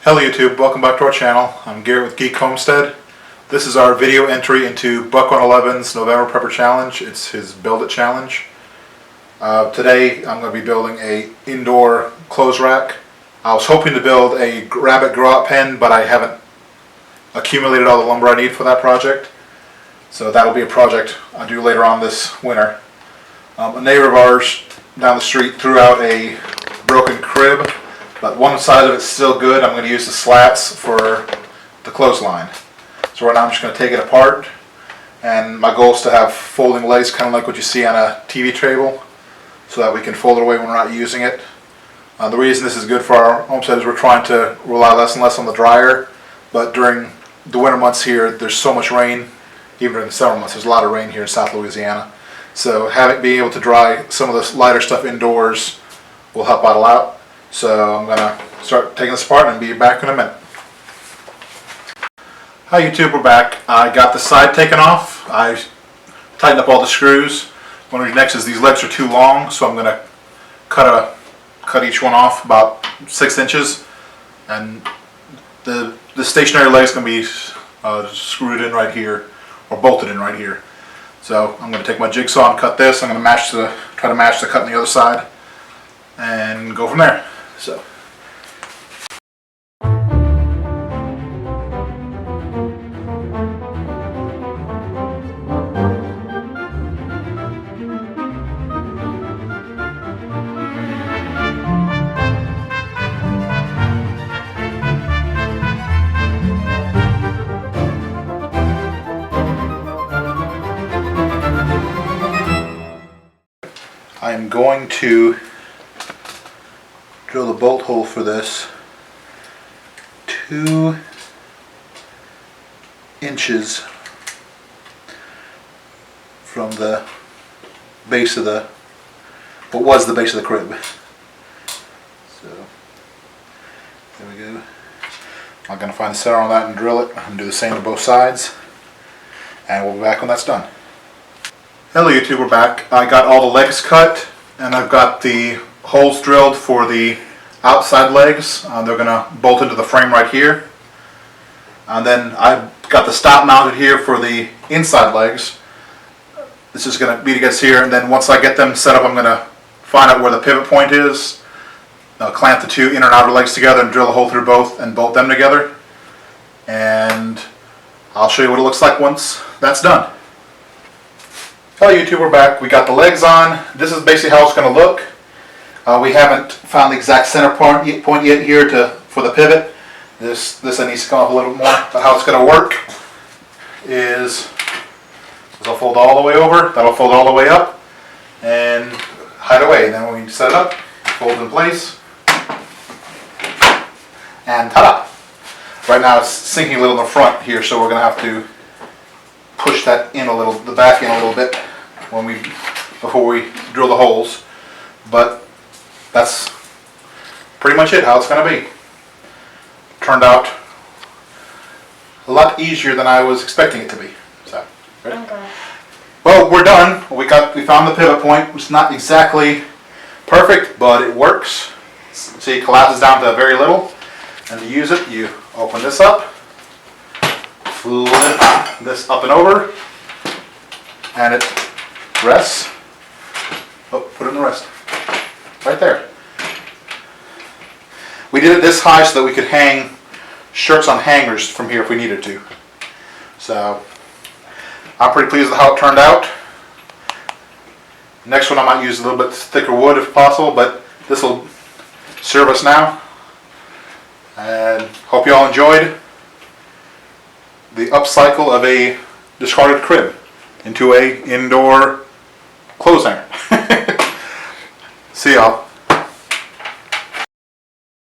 Hello YouTube, welcome back to our channel. I'm Garrett with Geek Homestead. This is our video entry into Buckrun11's November Prepper Challenge. It's his Build It Challenge. Today I'm going to be building a indoor clothes rack. I was hoping to build a rabbit grow out pen, but I haven't accumulated all the lumber I need for that project. So that'll be a project I'll do later on this winter. A neighbor of ours down the street threw out a broken crib, but one side of it's still good. I'm going to use the slats for the clothesline. So right now I'm just going to take it apart, and my goal is to have folding legs, kind of like what you see on a TV table, so that we can fold it away when we're not using it. The reason this is good for our homestead is we're trying to rely less and less on the dryer, but during the winter months here there's so much rain. Even during the summer months there's a lot of rain here in South Louisiana. So being able to dry some of this lighter stuff indoors will help out a lot. So I'm going to start taking this apart and be back in a minute. Hi YouTube, we're back. I got the side taken off. I tightened up all the screws. What I'm going to do next is these legs are too long, so I'm going to cut each one off about 6 inches. And the stationary leg is going to be screwed in right here, or bolted in right here. So I'm going to take my jigsaw and cut this. I'm going to try to match the cut on the other side and go from there. So. I am going to drill the bolt hole for this 2 inches from the base of what was the base of the crib. So there we go. I'm going to find the center on that and drill it and do the same to both sides, and we'll be back when that's done. Hello YouTube, we're back. I got all the legs cut, and I've got the holes drilled for the outside legs. They're going to bolt into the frame right here. And then I've got the stop mounted here for the inside legs. This is going to be to get here, and then once I get them set up, I'm going to find out where the pivot point is. I'll clamp the 2 inner and outer legs together and drill a hole through both and bolt them together. And I'll show you what it looks like once that's done. Hello YouTube, we're back. We got the legs on. This is basically how it's going to look. We haven't found the exact center point yet here for the pivot. This needs to come up a little more. But how it's going to work is I'll fold all the way over. That'll fold all the way up and hide away. And then when we set it up, fold in place, and ta-da! Right now it's sinking a little in the front here, so we're going to have to push that in a little, the back in a little bit before we drill the holes. But that's pretty much it, how it's going to be. Turned out a lot easier than I was expecting it to be. So, ready? Okay. Well, we're done. We found the pivot point. It's not exactly perfect, but it works. See, it collapses down to very little. And to use it, you open this up, flip this up and over, and it rests. Oh, put it in the rest. Right there. We did it this high so that we could hang shirts on hangers from here if we needed to. So I'm pretty pleased with how it turned out. Next one I might use a little bit thicker wood if possible, but this will serve us now. And hope you all enjoyed the upcycle of a discarded crib into a indoor clothes hanger. See y'all.